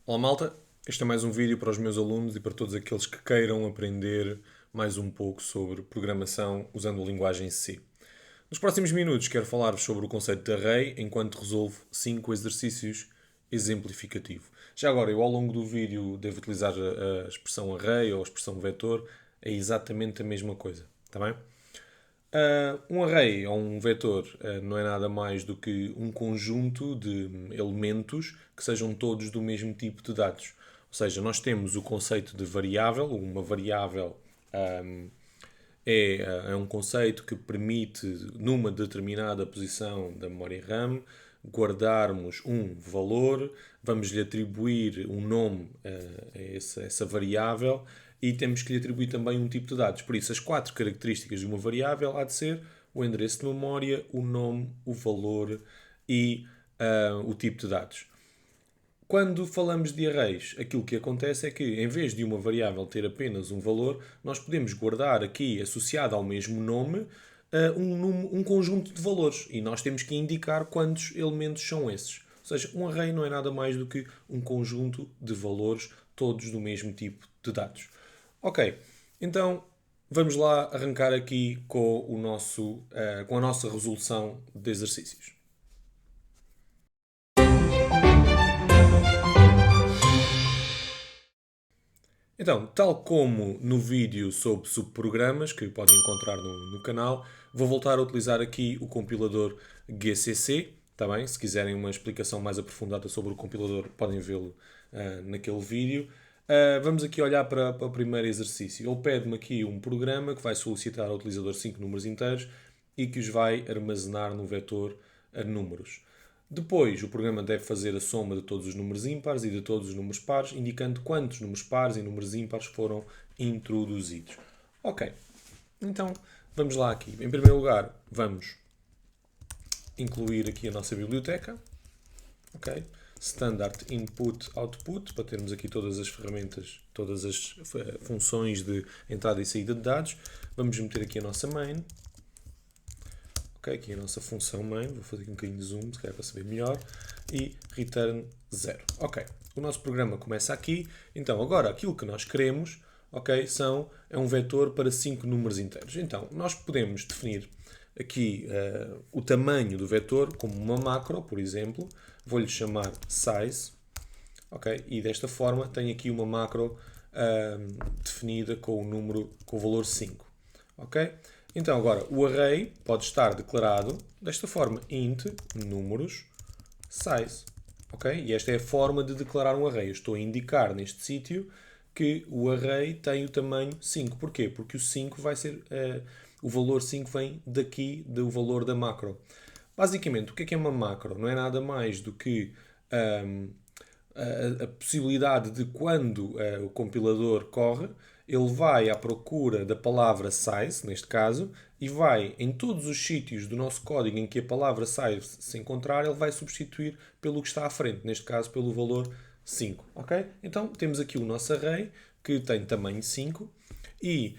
Olá malta, este é mais um vídeo para os meus alunos e para todos aqueles que queiram aprender mais um pouco sobre programação usando a linguagem C. Nos próximos minutos quero falar-vos sobre o conceito de array enquanto resolvo 5 exercícios exemplificativos. Já agora, eu ao longo do vídeo devo utilizar a expressão array ou a expressão vetor, é exatamente a mesma coisa, está bem? Um array ou um vetor não é nada mais do que um conjunto de elementos que sejam todos do mesmo tipo de dados. Ou seja, nós temos o conceito de variável. Uma variável é um conceito que permite, numa determinada posição da memória RAM, guardarmos um valor, vamos lhe atribuir um nome a essa variável e temos que lhe atribuir também um tipo de dados. Por isso, as 4 características de uma variável há de ser o endereço de memória, o nome, o valor e o tipo de dados. Quando falamos de arrays, aquilo que acontece é que, em vez de uma variável ter apenas um valor, nós podemos guardar aqui, associado ao mesmo nome, um conjunto de valores. E nós temos que indicar quantos elementos são esses. Ou seja, um array não é nada mais do que um conjunto de valores, todos do mesmo tipo de dados. Ok, então vamos lá arrancar aqui com a nossa resolução de exercícios. Então, tal como no vídeo sobre subprogramas, que podem encontrar no canal, vou voltar a utilizar aqui o compilador GCC. Tá bem? Se quiserem uma explicação mais aprofundada sobre o compilador, podem vê-lo naquele vídeo. Vamos aqui olhar para o primeiro exercício. Ele pede-me aqui um programa que vai solicitar ao utilizador 5 números inteiros e que os vai armazenar no vetor a números. Depois, o programa deve fazer a soma de todos os números ímpares e de todos os números pares, indicando quantos números pares e números ímpares foram introduzidos. Ok, então vamos lá aqui. Em primeiro lugar, vamos incluir aqui a nossa biblioteca. Ok, Standard Input Output, para termos aqui todas as ferramentas, todas as funções de entrada e saída de dados. Vamos meter aqui a nossa main. Ok, aqui a nossa função main, vou fazer aqui um bocadinho de zoom, se calhar para saber melhor, e return 0. Ok, o nosso programa começa aqui, então agora aquilo que nós queremos, ok, é um vetor para 5 números inteiros. Então, nós podemos definir aqui o tamanho do vetor como uma macro, por exemplo, vou-lhe chamar size, ok, e desta forma tenho aqui uma macro definida com o valor 5, ok? Então agora o array pode estar declarado desta forma, int números size, ok? E esta é a forma de declarar um array. Eu estou a indicar neste sítio que o array tem o tamanho 5. Porquê? Porque o 5 vai ser, o valor 5 vem daqui do valor da macro. Basicamente, o que é uma macro? Não é nada mais do que a possibilidade de quando o compilador corre, ele vai à procura da palavra size, neste caso, e vai em todos os sítios do nosso código em que a palavra size se encontrar, ele vai substituir pelo que está à frente, neste caso pelo valor 5. Ok? Então temos aqui o nosso array que tem tamanho 5 e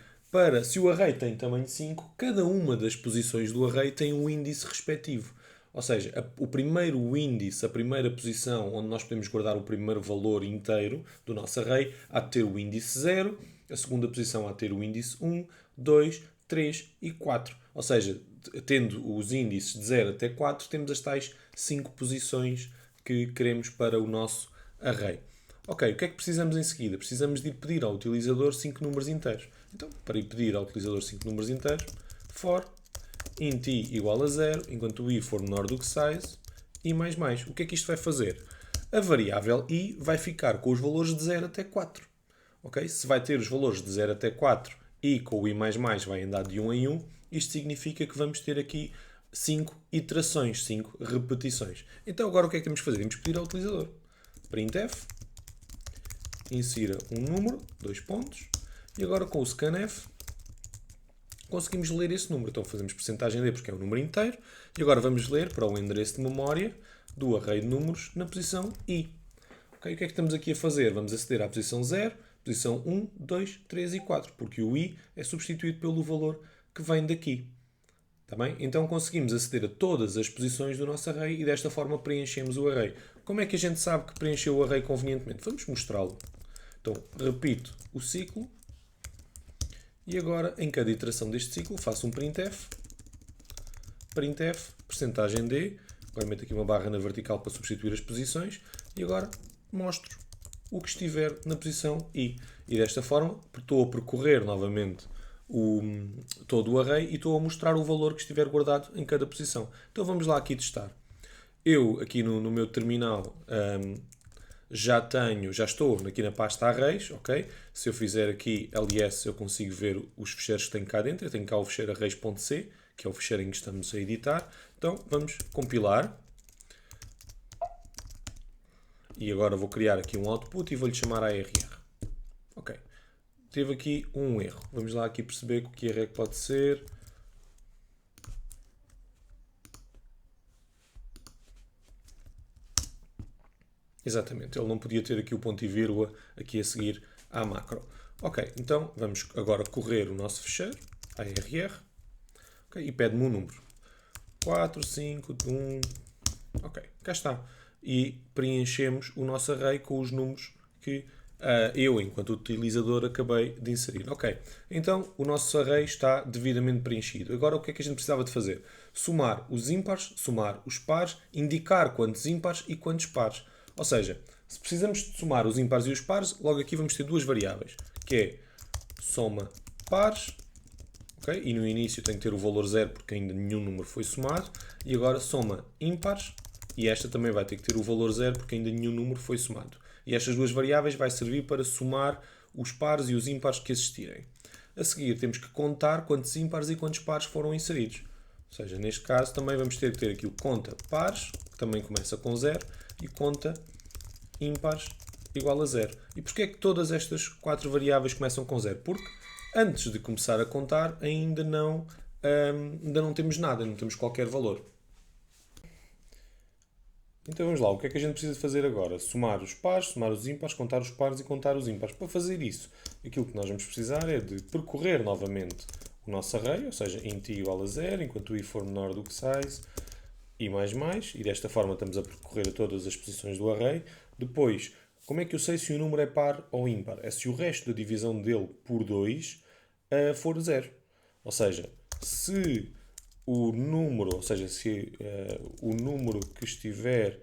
se o array tem tamanho 5, cada uma das posições do array tem um índice respectivo. Ou seja, o primeiro índice, a primeira posição onde nós podemos guardar o primeiro valor inteiro do nosso array, há de ter o índice 0, a segunda posição há de ter o índice 1, 2, 3 e 4. Ou seja, tendo os índices de 0 até 4, temos as tais 5 posições que queremos para o nosso array. Ok, o que é que precisamos em seguida? Precisamos de ir pedir ao utilizador 5 números inteiros. Então, para ir pedir ao utilizador 5 números inteiros, for int i igual a 0, enquanto o i for menor do que size, e mais mais. O que é que isto vai fazer? A variável i vai ficar com os valores de 0 até 4. Okay? Se vai ter os valores de 0 até 4 e com o i mais mais vai andar de 1 em 1, isto significa que vamos ter aqui 5 iterações, 5 repetições. Então agora o que é que temos que fazer? Temos que pedir ao utilizador printf, insira um número, 2 pontos, e agora com o scanf conseguimos ler esse número. Então fazemos percentagem d porque é um número inteiro, e agora vamos ler para o endereço de memória do array de números na posição i. Okay? O que é que estamos aqui a fazer? Vamos aceder à posição 0, posição 1, 2, 3 e 4, porque o i é substituído pelo valor que vem daqui. Tá bem? Então conseguimos aceder a todas as posições do nosso array e desta forma preenchemos o array. Como é que a gente sabe que preencheu o array convenientemente? Vamos mostrá-lo. Então, repito o ciclo. E agora, em cada iteração deste ciclo, faço um printf. Printf, percentagem D. Agora meto aqui uma barra na vertical para substituir as posições. E agora mostro o que estiver na posição I. E desta forma, estou a percorrer novamente todo o array e estou a mostrar o valor que estiver guardado em cada posição. Então vamos lá aqui testar. Eu, aqui no meu terminal, já estou aqui na pasta arrays, ok? Se eu fizer aqui ls, eu consigo ver os ficheiros que tenho cá dentro. Eu tenho cá o ficheiro arrays.c, que é o ficheiro em que estamos a editar. Então, vamos compilar. E agora vou criar aqui um output e vou-lhe chamar ARR. Ok. Teve aqui um erro. Vamos lá aqui perceber que erro é que pode ser. Exatamente, ele não podia ter aqui o ponto e vírgula aqui a seguir à macro. Ok, então vamos agora correr o nosso fecheiro, ARR, okay, e pede-me um número. 4, 5, 1, ok, cá está. E preenchemos o nosso array com os números que eu, enquanto utilizador, acabei de inserir. Ok, então o nosso array está devidamente preenchido. Agora o que é que a gente precisava de fazer? Somar os ímpares, somar os pares, indicar quantos ímpares e quantos pares. Ou seja, se precisamos de somar os ímpares e os pares, logo aqui vamos ter duas variáveis, que é soma pares, okay? E no início tem que ter o valor 0 porque ainda nenhum número foi somado, e agora soma ímpares, e esta também vai ter que ter o valor 0 porque ainda nenhum número foi somado. E estas duas variáveis vai servir para somar os pares e os ímpares que existirem. A seguir temos que contar quantos ímpares e quantos pares foram inseridos. Ou seja, neste caso também vamos ter que ter aqui o conta pares, que também começa com 0, e conta ímpares igual a 0. E porquê é que todas estas 4 variáveis começam com 0? Porque antes de começar a contar ainda não temos nada, não temos qualquer valor. Então vamos lá, o que é que a gente precisa fazer agora? Somar os pares, somar os ímpares, contar os pares e contar os ímpares. Para fazer isso, aquilo que nós vamos precisar é de percorrer novamente o nosso array, ou seja, int i igual a 0, enquanto o i for menor do que size, e mais, e desta forma estamos a percorrer a todas as posições do array. Depois, como é que eu sei se o número é par ou ímpar? É se o resto da divisão dele por 2 for 0. Ou seja, se o número, o número que estiver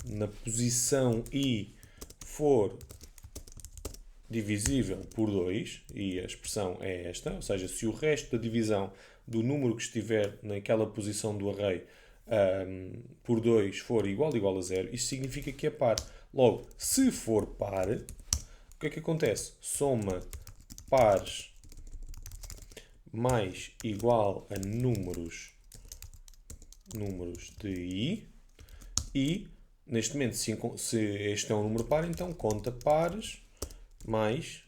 na posição I for divisível por 2, e a expressão é esta, ou seja, se o resto da divisão do número que estiver naquela posição do array por 2 for igual a 0, isso significa que é par. Logo, se for par, o que é que acontece? Soma pares mais igual a números de I, e neste momento, se este é um número par, então conta pares mais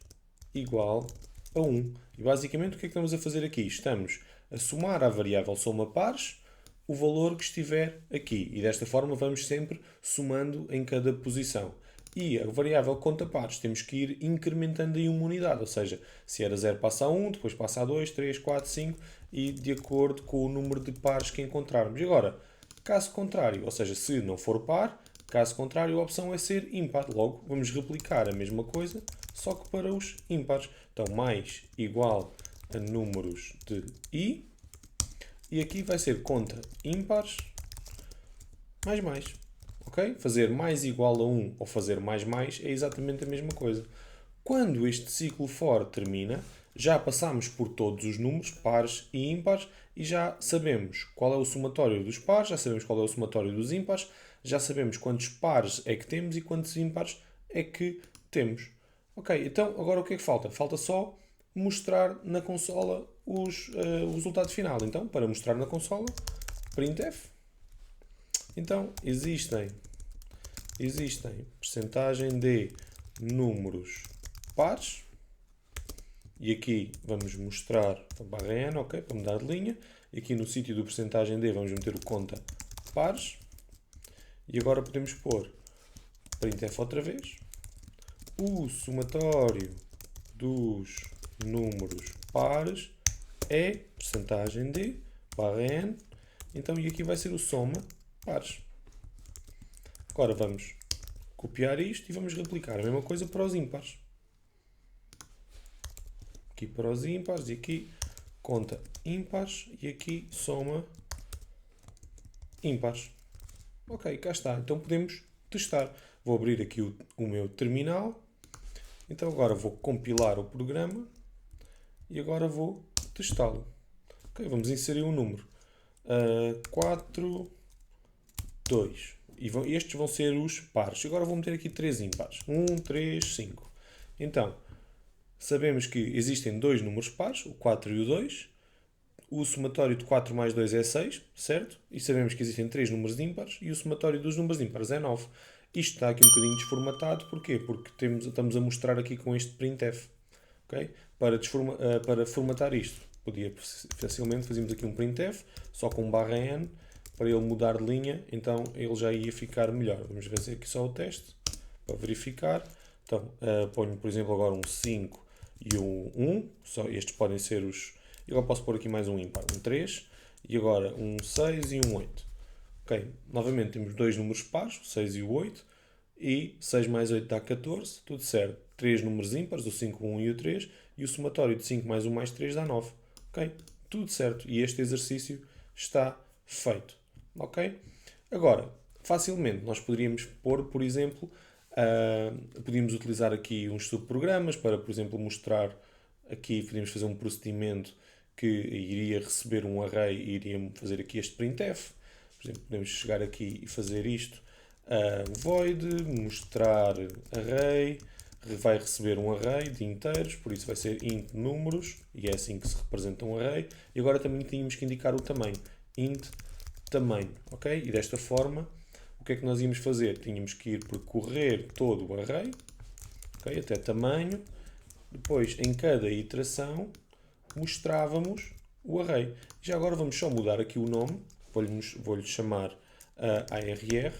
igual a 1. E basicamente o que é que estamos a fazer aqui? Estamos a somar à variável soma pares o valor que estiver aqui. E desta forma vamos sempre somando em cada posição. E a variável conta pares, temos que ir incrementando aí uma unidade. Ou seja, se era 0 passa a 1, depois passa a 2, 3, 4, 5 e de acordo com o número de pares que encontrarmos. E agora, caso contrário, ou seja, se não for par, caso contrário, a opção é ser ímpar. Logo, vamos replicar a mesma coisa, só que para os ímpares. Então, mais igual a números de I. E aqui vai ser conta ímpares mais. Ok? Fazer mais igual a 1 ou fazer mais é exatamente a mesma coisa. Quando este ciclo for termina, já passamos por todos os números, pares e ímpares, e já sabemos qual é o somatório dos pares, já sabemos qual é o somatório dos ímpares, já sabemos quantos pares é que temos e quantos ímpares é que temos. Ok, então agora o que é que falta? Falta só mostrar na consola o resultado final. Então, para mostrar na consola, printf. Então, existem percentagem de números pares. E aqui vamos mostrar a barra n, ok, para mudar de linha. E aqui no sítio do percentagem d vamos meter o conta pares. E agora podemos pôr printf outra vez. O somatório dos números pares é percentagem de barra n. Então, e aqui vai ser o soma pares. Agora vamos copiar isto e vamos replicar a mesma coisa para os ímpares. Aqui para os ímpares e aqui conta ímpares e aqui soma ímpares. Ok, cá está. Então podemos testar. Vou abrir aqui o meu terminal. Então agora vou compilar o programa e agora vou testá-lo. Ok, vamos inserir um número. 4, 2. E estes vão ser os pares. Agora vou meter aqui 3 ímpares. 1, 3, 5. Então, sabemos que existem dois números pares, o 4 e o 2. O somatório de 4 mais 2 é 6, certo? E sabemos que existem 3 números ímpares e o somatório dos números ímpares é 9. Isto está aqui um bocadinho desformatado. Porquê? Porque estamos a mostrar aqui com este printf. Okay? Para formatar isto, podia facilmente fazermos aqui um printf, só com /n, para ele mudar de linha, então ele já ia ficar melhor. Vamos fazer aqui só o teste, para verificar. Então, ponho, por exemplo, agora um 5 e um 1, só estes podem ser os... Agora posso pôr aqui mais um ímpar, um 3, e agora um 6 e um 8. Ok, novamente temos dois números pares, o 6 e o 8, e 6 mais 8 dá 14, tudo certo. 3 números ímpares, o 5, o 1 e o 3, e o somatório de 5 mais 1 mais 3 dá 9. Ok, tudo certo, e este exercício está feito. Ok? Agora, facilmente nós poderíamos pôr, por exemplo, podíamos utilizar aqui uns subprogramas para, por exemplo, mostrar aqui, podíamos fazer um procedimento que iria receber um array e iria fazer aqui este printf. Por exemplo, podemos chegar aqui e fazer isto. Void, mostrar array, vai receber um array de inteiros, por isso vai ser int números, e é assim que se representa um array. E agora também tínhamos que indicar o tamanho, int tamanho, ok? E desta forma, o que é que nós íamos fazer? Tínhamos que ir percorrer todo o array, ok? Até tamanho. Depois, em cada iteração, mostrávamos o array. Já agora vamos só mudar aqui o nome, vou-lhe chamar ARR,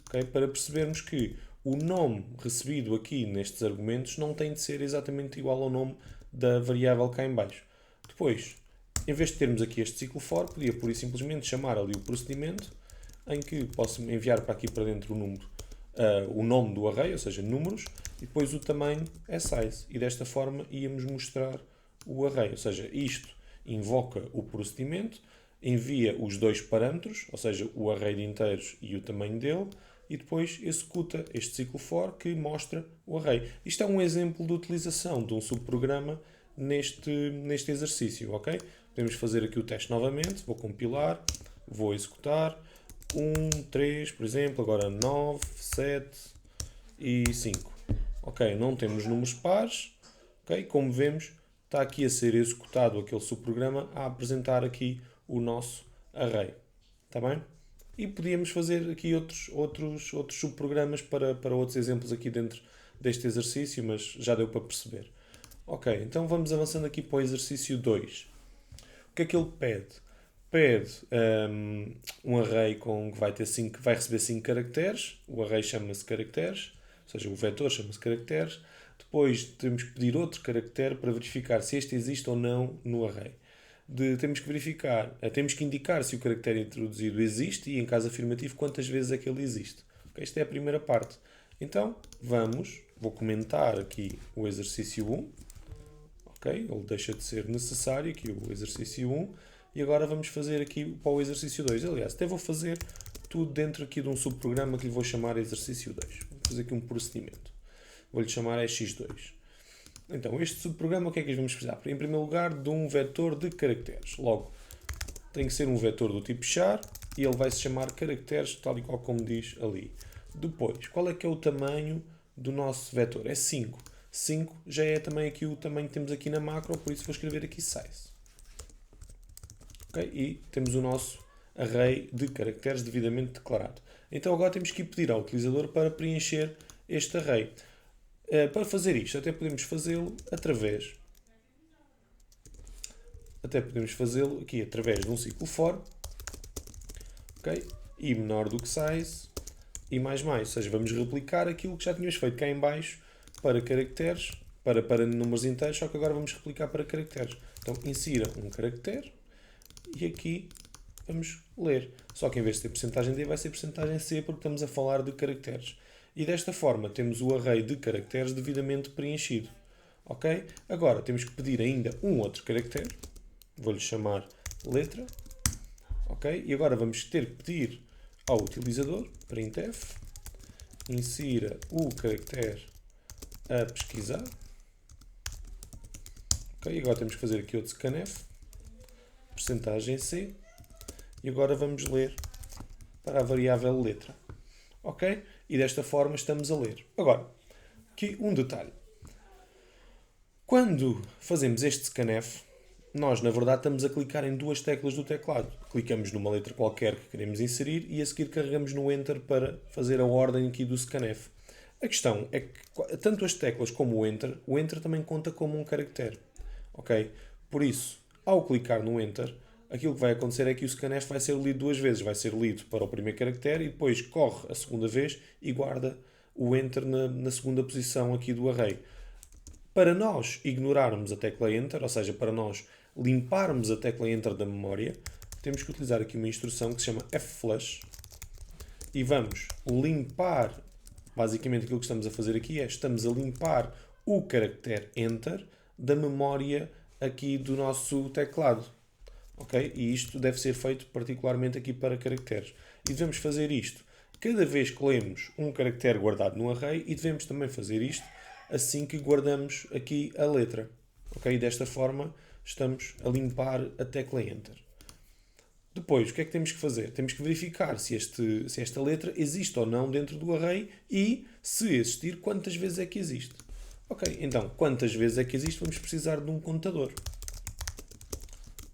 okay? Para percebermos que o nome recebido aqui nestes argumentos não tem de ser exatamente igual ao nome da variável cá em baixo. Depois, em vez de termos aqui este ciclo for, podia pura e simplesmente chamar ali o procedimento em que posso enviar para aqui para dentro o nome do array, ou seja, números, e depois o tamanho é size. E desta forma íamos mostrar o array, ou seja, isto invoca o procedimento, envia os dois parâmetros, ou seja, o array de inteiros e o tamanho dele, e depois executa este ciclo for que mostra o array. Isto é um exemplo de utilização de um subprograma neste exercício, ok? Podemos fazer aqui o teste novamente, vou compilar, vou executar, 1, 3, por exemplo, agora 9, 7 e 5. Ok, não temos números pares, ok? Como vemos, está aqui a ser executado aquele subprograma a apresentar aqui o nosso array, está bem? E podíamos fazer aqui outros subprogramas para outros exemplos aqui dentro deste exercício, mas já deu para perceber. Ok, então vamos avançando aqui para o exercício 2. O que é que ele pede? Pede um array que vai receber 5 caracteres. O array chama-se caracteres, ou seja, o vetor chama-se caracteres. Depois temos que pedir outro caractere para verificar se este existe ou não no array. Temos que indicar se o caractere introduzido existe e, em caso afirmativo, quantas vezes é que ele existe. Okay? Esta é a primeira parte. Então, vou comentar aqui o exercício 1. Okay? Ele deixa de ser necessário, aqui o exercício 1. E agora vamos fazer aqui para o exercício 2. Aliás, até vou fazer tudo dentro aqui de um subprograma que lhe vou chamar exercício 2. Vou fazer aqui um procedimento. Vou-lhe chamar x2. Então, este subprograma, o que é que vamos precisar? Em primeiro lugar, de um vetor de caracteres. Logo, tem que ser um vetor do tipo char e ele vai se chamar caracteres, tal e qual como diz ali. Depois, qual é que é o tamanho do nosso vetor? É 5. 5 já é também aqui o tamanho que temos aqui na macro, por isso vou escrever aqui size. Okay? E temos o nosso array de caracteres devidamente declarado. Então agora temos que pedir ao utilizador para preencher este array. Para fazer isto, até podemos fazê-lo aqui através de um ciclo for, okay? E menor do que size e mais, ou seja, vamos replicar aquilo que já tínhamos feito cá em baixo para caracteres, para números inteiros, só que agora vamos replicar para caracteres. Então insira um caractere e aqui vamos ler. Só que em vez de ser percentagem D, vai ser percentagem C, porque estamos a falar de caracteres. E desta forma temos o array de caracteres devidamente preenchido. Ok? Agora temos que pedir ainda um outro caractere. Vou-lhe chamar letra. Ok? E agora vamos ter que pedir ao utilizador, printf, insira o caractere a pesquisar. Ok? E agora temos que fazer aqui outro scanf, percentagem C. E agora vamos ler para a variável letra. Ok? E desta forma estamos a ler. Agora, aqui um detalhe. Quando fazemos este scanf, nós, na verdade, estamos a clicar em duas teclas do teclado. Clicamos numa letra qualquer que queremos inserir e a seguir carregamos no Enter para fazer a ordem aqui do scanf. A questão é que tanto as teclas como o Enter também conta como um caractere. Ok? Por isso, ao clicar no Enter, aquilo que vai acontecer é que o scanf vai ser lido duas vezes. Vai ser lido para o primeiro caractere e depois corre a segunda vez e guarda o Enter na segunda posição aqui do array. Para nós ignorarmos a tecla Enter, ou seja, para nós limparmos a tecla Enter da memória, temos que utilizar aqui uma instrução que se chama fflush e vamos limpar, basicamente aquilo que estamos a fazer aqui é, estamos a limpar o caractere Enter da memória aqui do nosso teclado. Ok? E isto deve ser feito particularmente aqui para caracteres. E devemos fazer isto cada vez que lemos um caractere guardado no array e devemos também fazer isto assim que guardamos aqui a letra. Ok? Desta forma estamos a limpar a tecla Enter. Depois, o que é que temos que fazer? Temos que verificar se esta letra existe ou não dentro do array e, se existir, quantas vezes é que existe. Ok, então, quantas vezes é que existe? Vamos precisar de um contador.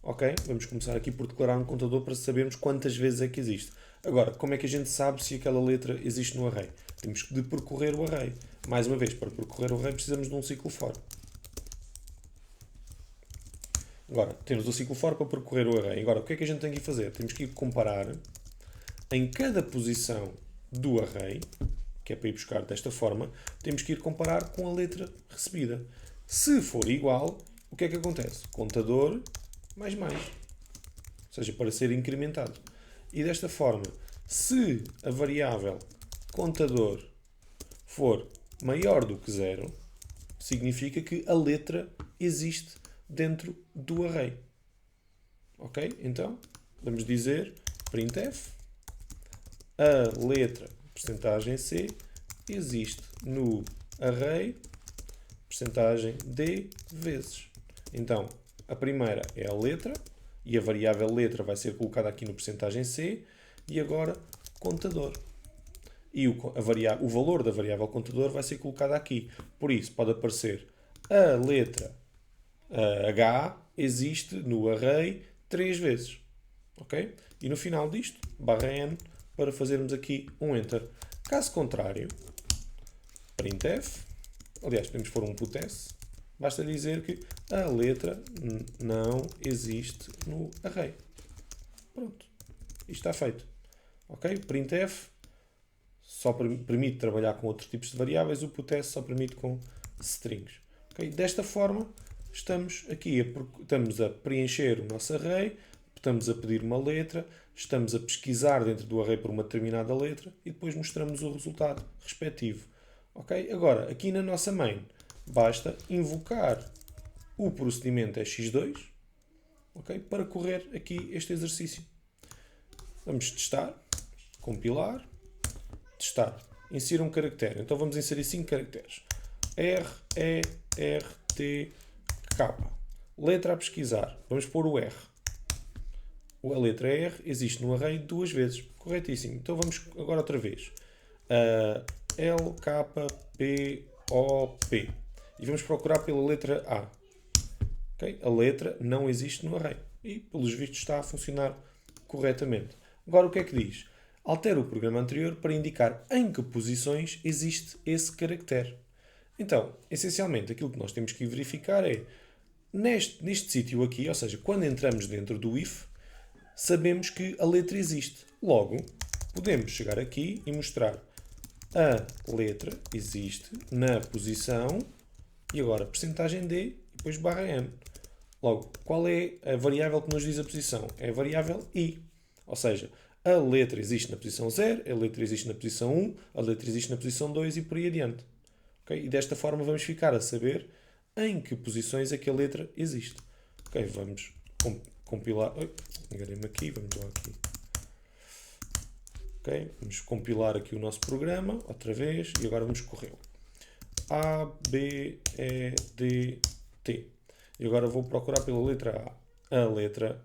Ok? Vamos começar aqui por declarar um contador para sabermos quantas vezes é que existe. Agora, como é que a gente sabe se aquela letra existe no array? Temos de percorrer o array. Mais uma vez, para percorrer o array precisamos de um ciclo for. Agora, temos o ciclo for para percorrer o array. Agora, o que é que a gente tem que fazer? Temos que ir comparar em cada posição do array, que é para ir buscar desta forma, temos que ir comparar com a letra recebida. Se for igual, o que é que acontece? Contador mais. Ou seja, para ser incrementado. E desta forma, se a variável contador for maior do que 0, significa que a letra existe dentro do array. Ok? Então, vamos dizer printf, a letra percentagem C existe no array percentagem D vezes. Então, a primeira é a letra e a variável letra vai ser colocada aqui no percentagem C e agora contador. E o valor da variável contador vai ser colocado aqui. Por isso, pode aparecer a letra H existe no array 3 vezes. Ok? E no final disto, /n, para fazermos aqui um Enter. Caso contrário, printf, aliás, podemos pôr um puts, basta dizer que a letra não existe no array. Pronto. Isto está feito. Ok? Printf só permite trabalhar com outros tipos de variáveis, o puts só permite com strings. Okay? Desta forma, estamos a preencher o nosso array, estamos a pedir uma letra, estamos a pesquisar dentro do array por uma determinada letra e depois mostramos o resultado respectivo. Okay? Agora, aqui na nossa main, basta invocar o procedimento x2, okay? Para correr aqui este exercício. Vamos testar, compilar, testar. Insira um caractere. Então vamos inserir 5 caracteres. R, E, R, T, K. Letra a pesquisar. Vamos pôr o R. A letra R existe no array 2 vezes. Corretíssimo. Então vamos agora outra vez. L, K, P, O, P. E vamos procurar pela letra A. Okay? A letra não existe no array. E, pelos vistos, está a funcionar corretamente. Agora, o que é que diz? Altera o programa anterior para indicar em que posições existe esse caractere. Então, essencialmente, aquilo que nós temos que verificar é, neste sítio aqui, ou seja, quando entramos dentro do if, sabemos que a letra existe. Logo, podemos chegar aqui e mostrar a letra existe na posição, e agora percentagem D, e depois /n. Logo, qual é a variável que nos diz a posição? É a variável I. Ou seja, a letra existe na posição 0, a letra existe na posição 1, a letra existe na posição 2 e por aí adiante. Okay? E desta forma vamos ficar a saber em que posições é que a letra existe. Ok, vamos compilar. Enganei-me aqui, vamos lá aqui. Ok, vamos compilar aqui o nosso programa, outra vez, e agora vamos corrê-lo. A, B, E, D, T. E agora vou procurar pela letra A. A letra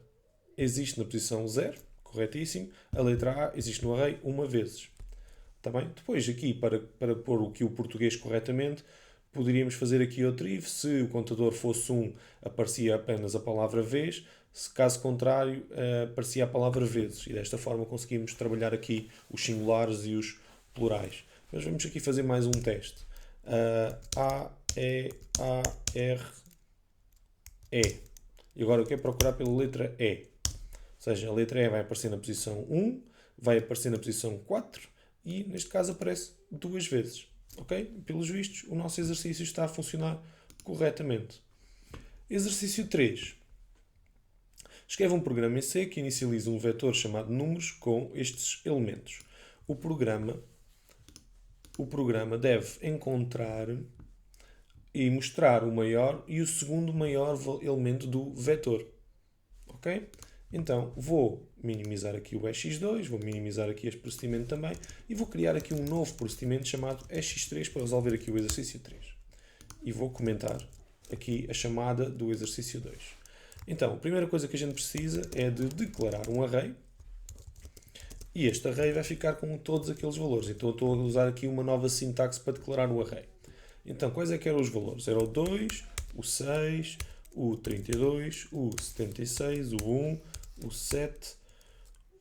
existe na posição 0, corretíssimo. A letra A existe no array uma vez. Tá bem? Depois aqui, para pôr aqui o português corretamente, poderíamos fazer aqui outro if. Se o contador fosse 1, aparecia apenas a palavra vez. Se caso contrário, aparecia a palavra vezes. E desta forma conseguimos trabalhar aqui os singulares e os plurais. Mas vamos aqui fazer mais um teste. A, E, A, R, E. E agora eu quero procurar pela letra E. Ou seja, a letra E vai aparecer na posição 1, vai aparecer na posição 4 e neste caso aparece duas vezes. Ok? Pelos vistos, o nosso exercício está a funcionar corretamente. Exercício 3. Escreve um programa em C que inicializa um vetor chamado números com estes elementos. O programa deve encontrar e mostrar o maior e o segundo maior elemento do vetor. Ok? Então, vou minimizar aqui o EX2, vou minimizar aqui este procedimento também e vou criar aqui um novo procedimento chamado EX3 para resolver aqui o exercício 3. E vou comentar aqui a chamada do exercício 2. Então, a primeira coisa que a gente precisa é de declarar um array e este array vai ficar com todos aqueles valores. Então, eu estou a usar aqui uma nova sintaxe para declarar o array. Então, quais é que eram os valores? Era o 2, o 6, o 32, o 76, o 1, o 7,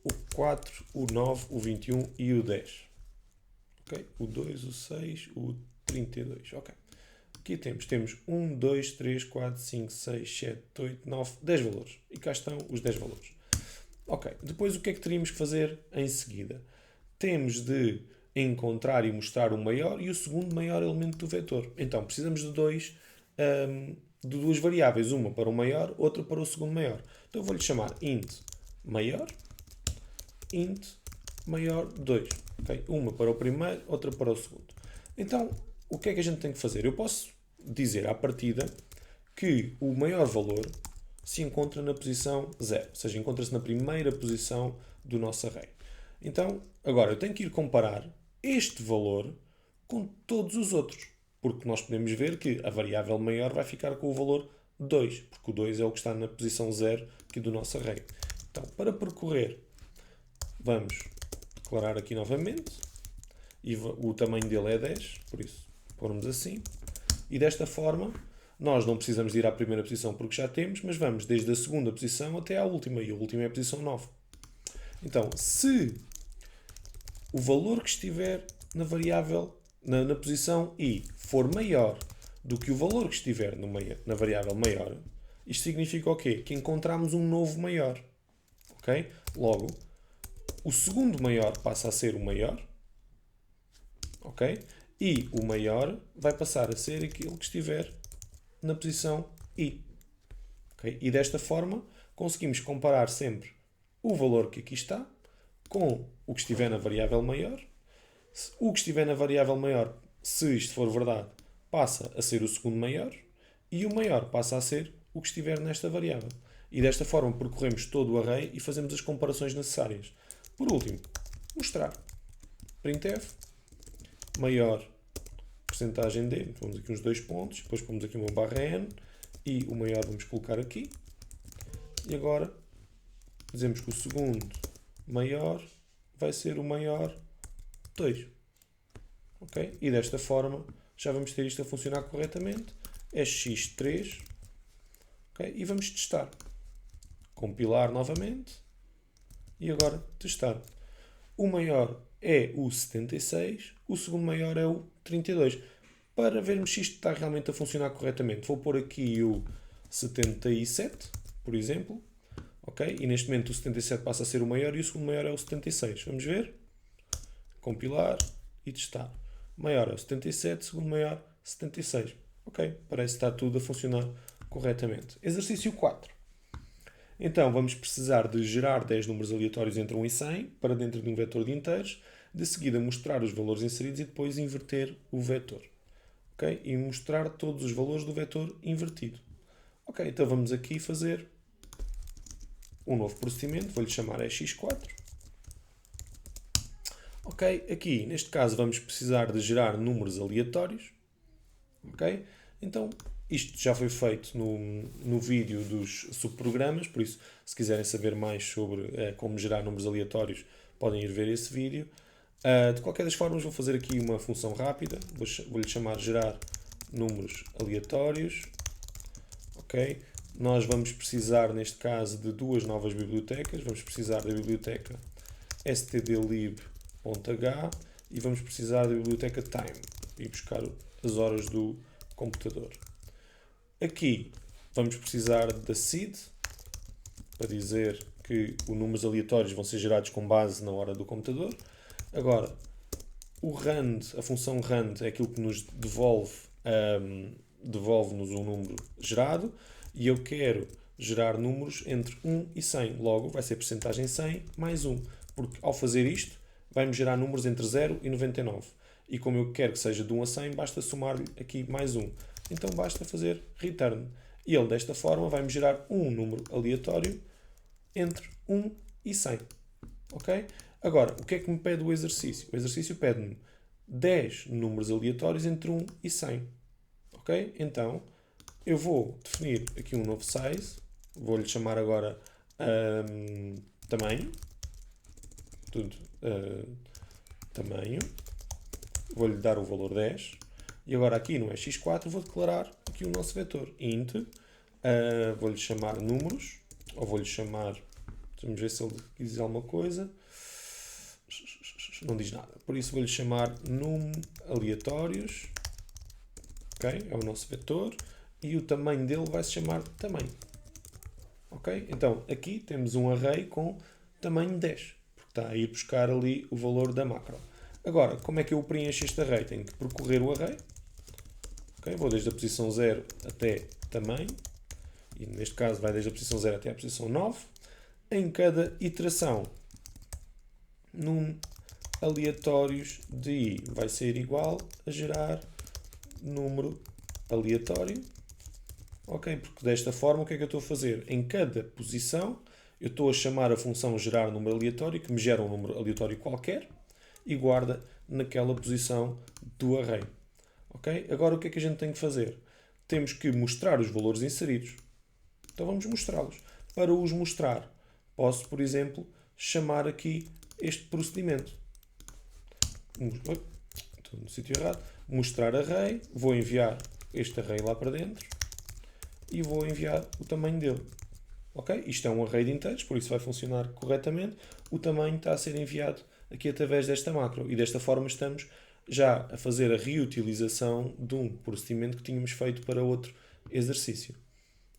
o 4, o 9, o 21 e o 10. Ok? O 2, o 6, o 32. Ok. Aqui temos 1, 2, 3, 4, 5, 6, 7, 8, 9, 10 valores. E cá estão os 10 valores. Ok. Depois o que é que teríamos que fazer em seguida? Temos de encontrar e mostrar o maior e o segundo maior elemento do vetor. Então, precisamos de duas variáveis, uma para o maior, outra para o segundo maior. Então, eu vou-lhe chamar int maior 2. Okay? Uma para o primeiro, outra para o segundo. Então, o que é que a gente tem que fazer? Eu posso dizer à partida que o maior valor se encontra na posição 0, ou seja, encontra-se na primeira posição do nosso array. Então, agora eu tenho que ir comparar este valor com todos os outros, porque nós podemos ver que a variável maior vai ficar com o valor 2, porque o 2 é o que está na posição 0 aqui do nosso array. Então, para percorrer, vamos declarar aqui novamente, e o tamanho dele é 10, por isso pormos assim, e desta forma nós não precisamos de ir à primeira posição porque já temos, mas vamos desde a segunda posição até à última, e a última é a posição 9. Então, se o valor que estiver na variável, na posição i, for maior do que o valor que estiver na variável maior, isto significa o quê? Que encontramos um novo maior. Ok? Logo, o segundo maior passa a ser o maior. Ok? E o maior vai passar a ser aquele que estiver na posição i. Okay? E desta forma, conseguimos comparar sempre o valor que aqui está com o que estiver na variável maior. O que estiver na variável maior, se isto for verdade, passa a ser o segundo maior e o maior passa a ser o que estiver nesta variável. E desta forma percorremos todo o array e fazemos as comparações necessárias. Por último, mostrar. Printf, maior porcentagem D, pomos aqui uns 2 pontos, depois pomos aqui uma barra N e o maior vamos colocar aqui. E agora dizemos que o segundo maior vai ser o maior 2. Ok? E desta forma já vamos ter isto a funcionar corretamente. É x3. Okay? E vamos testar. Compilar novamente. E agora testar. O maior é o 76. O segundo maior é o 32. Para vermos se isto está realmente a funcionar corretamente, vou pôr aqui o 77, por exemplo. Ok? E neste momento o 77 passa a ser o maior e o segundo maior é o 76. Vamos ver? Compilar e testar. Maior é o 77, segundo maior 76. Ok, parece que está tudo a funcionar corretamente. Exercício 4. Então vamos precisar de gerar 10 números aleatórios entre 1 e 100 para dentro de um vetor de inteiros, de seguida mostrar os valores inseridos e depois inverter o vetor. Okay? E mostrar todos os valores do vetor invertido. Ok, então vamos aqui fazer um novo procedimento, vou-lhe chamar x4. Ok, aqui neste caso vamos precisar de gerar números aleatórios. Ok, então isto já foi feito no vídeo dos subprogramas, por isso se quiserem saber mais sobre como gerar números aleatórios podem ir ver esse vídeo. De qualquer das formas vou fazer aqui uma função rápida, vou-lhe chamar gerar números aleatórios. Ok, nós vamos precisar neste caso de duas novas bibliotecas, vamos precisar da biblioteca stdlib.h e vamos precisar da biblioteca time e buscar as horas do computador. Aqui vamos precisar da seed para dizer que os números aleatórios vão ser gerados com base na hora do computador. Agora, o rand, a função rand é aquilo que nos devolve-nos um número gerado e eu quero gerar números entre 1 e 100. Logo, vai ser percentagem 100 mais 1, porque ao fazer isto, vai-me gerar números entre 0 e 99. E como eu quero que seja de 1 a 100, basta somar-lhe aqui mais 1. Então basta fazer return. E ele, desta forma, vai-me gerar um número aleatório entre 1 e 100. Ok? Agora, o que é que me pede o exercício? O exercício pede-me 10 números aleatórios entre 1 e 100. Ok? Então, eu vou definir aqui um novo size. Vou-lhe chamar agora tamanho. Tamanho. Vou-lhe dar o valor 10. E agora aqui no x4 vou declarar aqui o nosso vetor. Int. Vou-lhe chamar números. Ou vou-lhe chamar... Vamos ver se ele diz alguma coisa. Não diz nada. Por isso vou-lhe chamar num aleatórios. Ok? É o nosso vetor. E o tamanho dele vai se chamar tamanho. Ok? Então aqui temos um array com tamanho 10. Porque está a ir buscar ali o valor da macro. Agora, como é que eu preencho este array? Tenho que percorrer o array. Okay? Vou desde a posição 0 até tamanho. E neste caso vai desde a posição 0 até a posição 9. Em cada iteração, num aleatórios de i vai ser igual a gerar número aleatório. Ok? Porque desta forma o que é que eu estou a fazer? Em cada posição eu estou a chamar a função gerar número aleatório, que me gera um número aleatório qualquer, e guarda naquela posição do array. Ok? Agora o que é que a gente tem que fazer? Temos que mostrar os valores inseridos. Então vamos mostrá-los. Para os mostrar, posso, por exemplo, chamar aqui este procedimento. Estou no sítio errado. Mostrar array. Vou enviar este array lá para dentro. E vou enviar o tamanho dele. Ok? Isto é um array de inteiros, por isso vai funcionar corretamente. O tamanho está a ser enviado aqui através desta macro. E desta forma estamos já a fazer a reutilização de um procedimento que tínhamos feito para outro exercício.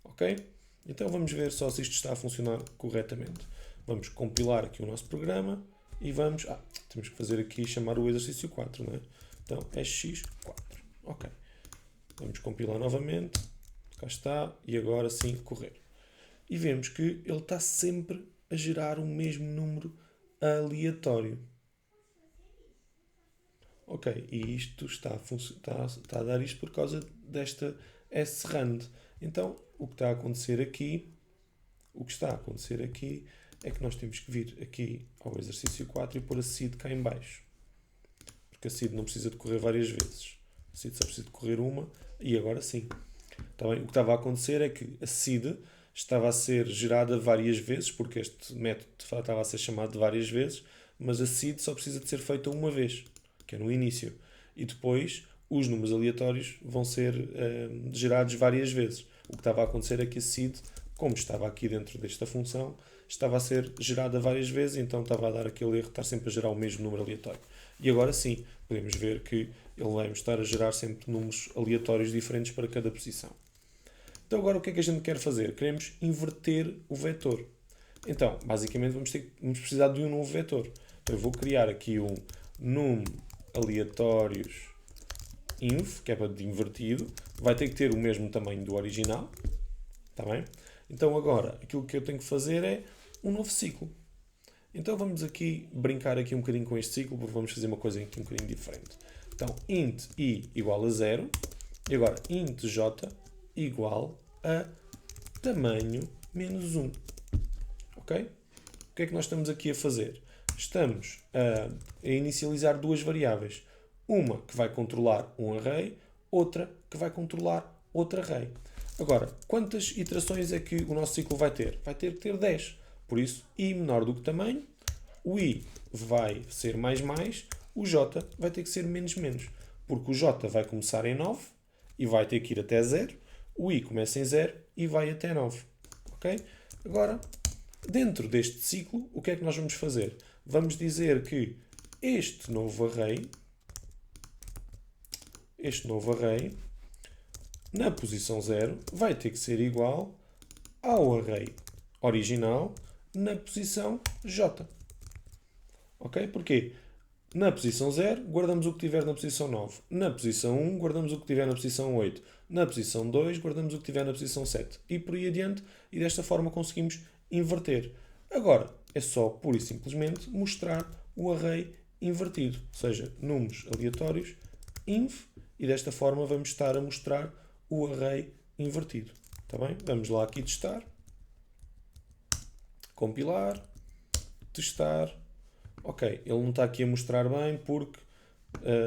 Ok? Então vamos ver só se isto está a funcionar corretamente. Vamos compilar aqui o nosso programa e vamos... temos que fazer aqui, chamar o exercício 4, não é? Então é x4. Ok. Vamos compilar novamente. Cá está. E agora sim correr. E vemos que ele está sempre a gerar o mesmo número aleatório. Ok, e isto está a dar isto por causa desta srand. Então, o que está a acontecer aqui é que nós temos que vir aqui ao exercício 4 e pôr a seed cá em baixo. Porque a seed não precisa de correr várias vezes. A seed só precisa de correr uma e agora sim. Tá bem? O que estava a acontecer é que a seed estava a ser gerada várias vezes, porque este método estava a ser chamado de várias vezes, mas a seed só precisa de ser feita uma vez, que é no início. E depois os números aleatórios vão ser gerados várias vezes. O que estava a acontecer é que a seed, como estava aqui dentro desta função, estava a ser gerada várias vezes, então estava a dar aquele erro de estar sempre a gerar o mesmo número aleatório. E agora sim, podemos ver que ele vai estar a gerar sempre números aleatórios diferentes para cada posição. Então agora o que é que a gente quer fazer? Queremos inverter o vetor. Então, basicamente vamos precisar de um novo vetor. Então eu vou criar aqui um num aleatórios inf, que é para de invertido. Vai ter que ter o mesmo tamanho do original. Está bem? Então agora, aquilo que eu tenho que fazer é um novo ciclo. Então vamos aqui brincar aqui um bocadinho com este ciclo, porque vamos fazer uma coisa aqui um bocadinho diferente. Então, int i igual a 0, e agora int j igual a tamanho menos 1. Ok? O que é que nós estamos aqui a fazer? Estamos a inicializar duas variáveis. Uma que vai controlar um array, outra que vai controlar outro array. Agora, quantas iterações é que o nosso ciclo vai ter? Vai ter que ter 10. Por isso, i menor do que tamanho, o i vai ser mais, o j vai ter que ser menos, porque o j vai começar em 9 e vai ter que ir até 0, o i começa em 0 e vai até 9. Ok? Agora, dentro deste ciclo, o que é que nós vamos fazer? Vamos dizer que este novo array, na posição 0, vai ter que ser igual ao array original na posição j. Ok? Porquê? Na posição 0, guardamos o que tiver na posição 9. Na posição 1, guardamos o que tiver na posição 8. Na posição 2, guardamos o que tiver na posição 7. E por aí adiante. E desta forma conseguimos inverter. Agora, é só, pura e simplesmente, mostrar o array invertido. Ou seja, números aleatórios, inv. E desta forma vamos estar a mostrar o array invertido. Está bem? Vamos lá aqui testar. Compilar. Testar. Ok, ele não está aqui a mostrar bem porque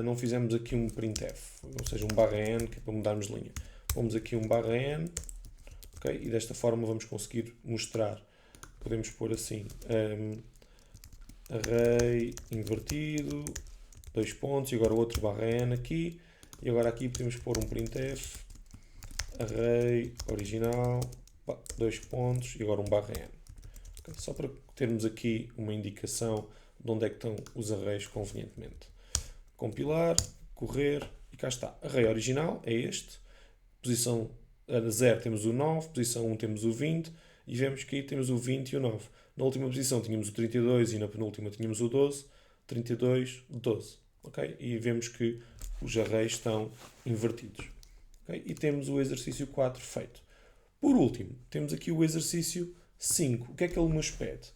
não fizemos aqui um printf, ou seja, um /n, que é para mudarmos de linha. Vamos aqui um /n, ok, e desta forma vamos conseguir mostrar. Podemos pôr assim, array invertido, 2 pontos, e agora outro /n aqui, e agora aqui podemos pôr um printf, array original, 2 pontos, e agora um /n. Okay, só para termos aqui uma indicação de onde é que estão os arrays convenientemente. Compilar, correr, e cá está. Array original é este. Posição 0 temos o 9, posição 1 temos o 20, e vemos que aí temos o 20 e o 9. Na última posição tínhamos o 32 e na penúltima tínhamos o 12, 32, 12. Okay? E vemos que os arrays estão invertidos. Okay? E temos o exercício 4 feito. Por último, temos aqui o exercício 5. O que é que ele nos pede?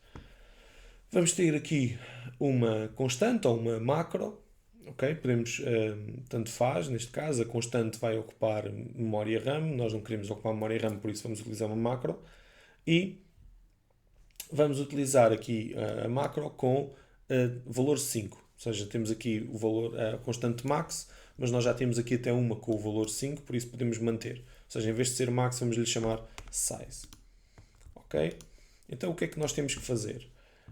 Vamos ter aqui uma constante ou uma macro, ok? Podemos, tanto faz, neste caso, a constante vai ocupar memória RAM, nós não queremos ocupar memória RAM, por isso vamos utilizar uma macro, e vamos utilizar aqui a macro com valor 5, ou seja, temos aqui o valor, a constante max, mas nós já temos aqui até uma com o valor 5, por isso podemos manter. Ou seja, em vez de ser max, vamos lhe chamar size. Ok? Então o que é que nós temos que fazer?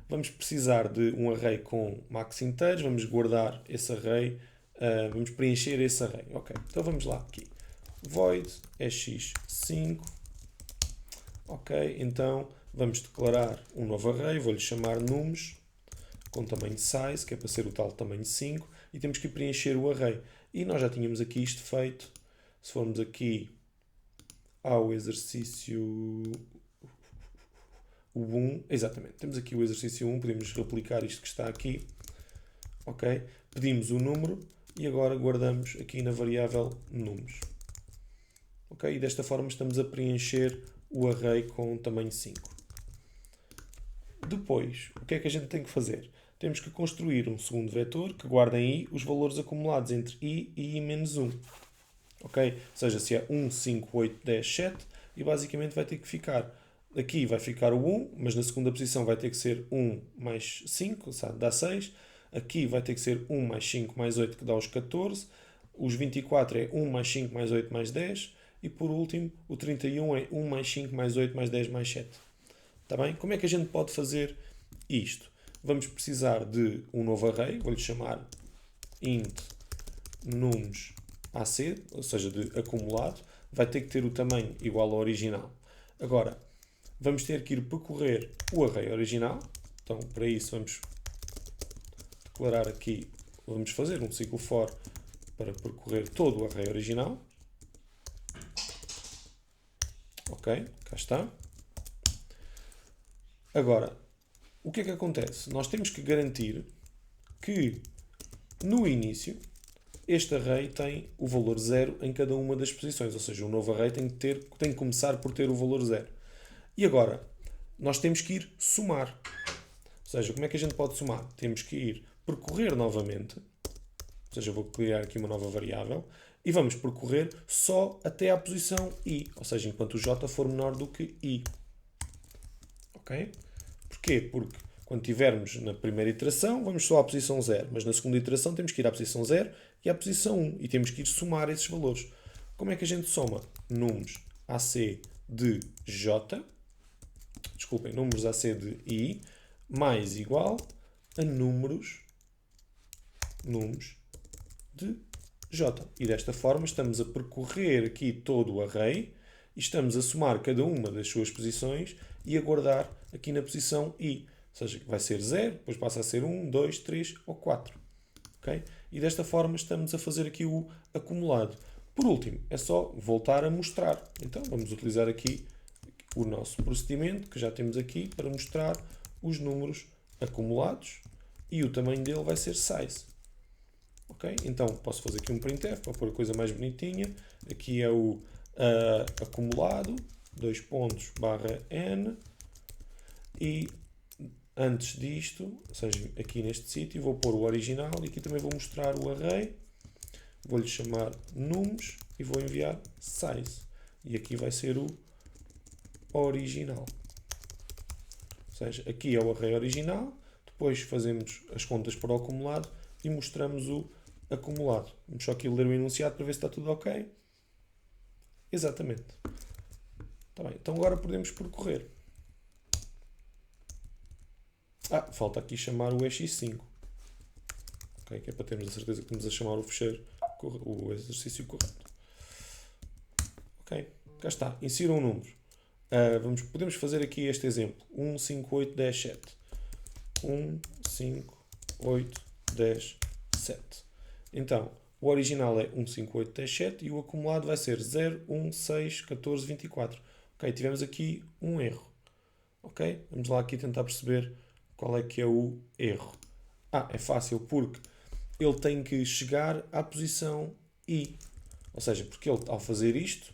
Vamos precisar de um array com max inteiros, vamos guardar esse array, vamos preencher esse array. Ok, então vamos lá aqui. Void x5. Ok, então vamos declarar um novo array, vou-lhe chamar nums, com tamanho size, que é para ser o tal tamanho 5, e temos que preencher o array. E nós já tínhamos aqui isto feito. Se formos aqui ao exercício... o 1, exatamente, temos aqui o exercício 1, podemos replicar isto que está aqui, ok? Pedimos o número e agora guardamos aqui na variável números, ok? E desta forma estamos a preencher o array com tamanho 5. Depois, o que é que a gente tem que fazer? Temos que construir um segundo vetor que guarda em i os valores acumulados entre i e i menos 1, ok? Ou seja, se é 1, 5, 8, 10, 7, e basicamente vai ter que ficar... Aqui vai ficar o 1, mas na segunda posição vai ter que ser 1 mais 5, sabe? Dá 6. Aqui vai ter que ser 1 mais 5 mais 8, que dá os 14. Os 24 é 1 mais 5 mais 8 mais 10. E por último, o 31 é 1 mais 5 mais 8 mais 10 mais 7. Está bem? Como é que a gente pode fazer isto? Vamos precisar de um novo array, vou-lhe chamar int nums AC, ou seja, de acumulado. Vai ter que ter o tamanho igual ao original. Agora, vamos ter que ir percorrer o array original. Então, para isso, vamos declarar aqui, vamos fazer um ciclo for para percorrer todo o array original. Ok, cá está. Agora, o que é que acontece? Nós temos que garantir que, no início, este array tem o valor 0 em cada uma das posições. Ou seja, o novo array tem que começar por ter o valor 0. E agora, nós temos que ir somar. Ou seja, como é que a gente pode somar? Temos que ir percorrer novamente. Ou seja, eu vou criar aqui uma nova variável. E vamos percorrer só até à posição I. Ou seja, enquanto o J for menor do que I. Ok? Porquê? Porque quando estivermos na primeira iteração, vamos só à posição 0. Mas na segunda iteração temos que ir à posição 0 e à posição 1. E temos que ir somar esses valores. Como é que a gente soma? Números AC de J, números AC de I, mais igual a números de J. E desta forma estamos a percorrer aqui todo o array e estamos a somar cada uma das suas posições e a guardar aqui na posição I. Ou seja, vai ser 0, depois passa a ser 1, 2, 3 ou 4. Okay? E desta forma estamos a fazer aqui o acumulado. Por último, é só voltar a mostrar. Então vamos utilizar aqui o nosso procedimento que já temos aqui para mostrar os números acumulados e o tamanho dele vai ser size. Okay? Então posso fazer aqui um printf para pôr a coisa mais bonitinha. Aqui é o acumulado, 2 pontos, barra n, e antes disto, ou seja, aqui neste sítio, vou pôr o original e aqui também vou mostrar o array. Vou-lhe chamar nums e vou enviar size. E aqui vai ser o original. Ou seja, aqui é o array original, depois fazemos as contas para o acumulado e mostramos o acumulado. Vamos só aqui ler o enunciado para ver se está tudo ok. Exatamente. Tá bem, então agora podemos percorrer. Falta aqui chamar o x5. Okay, que é para termos a certeza que estamos a chamar o fecheiro, o exercício correto. Ok, cá está. Insira um número. Podemos fazer aqui este exemplo. 1, 5, 8, 10, 7. 1, 5, 8, 10, 7. Então, o original é 1, 5, 8, 10, 7 e o acumulado vai ser 0, 1, 6, 14, 24. Ok, tivemos aqui um erro. Ok, vamos lá aqui tentar perceber qual é que é o erro. É fácil porque ele tem que chegar à posição I. Ou seja, porque ele, ao fazer isto,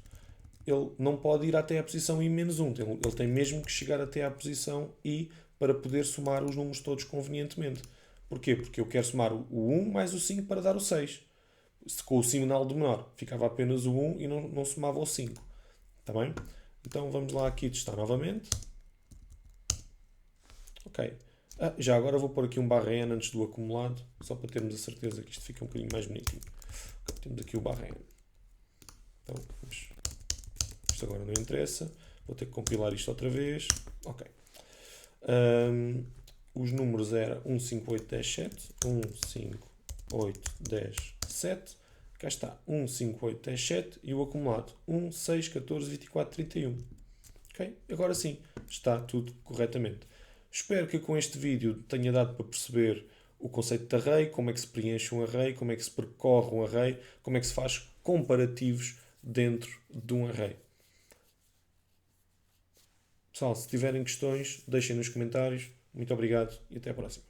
ele não pode ir até a posição I-1. Ele tem mesmo que chegar até à posição I para poder somar os números todos convenientemente. Porquê? Porque eu quero somar o 1 mais o 5 para dar o 6. Com o sinal do menor, ficava apenas o 1 e não somava o 5. Está bem? Então vamos lá aqui testar novamente. Ok. Já agora vou pôr aqui um barra N antes do acumulado, só para termos a certeza que isto fica um bocadinho mais bonitinho. Okay, temos aqui o barra N. Então, isto agora não interessa. Vou ter que compilar isto outra vez. Ok. Os números eram 1, 5, 8, 10, 7. 1, 5, 8, 10, 7. Cá está. 1, 5, 8, 10, 7. E o acumulado. 1, 6, 14, 24, 31. Ok? Agora sim, está tudo corretamente. Espero que com este vídeo tenha dado para perceber o conceito de array, como é que se preenche um array, como é que se percorre um array, como é que se faz comparativos dentro de um array. Pessoal, se tiverem questões, deixem nos comentários. Muito obrigado e até a próxima.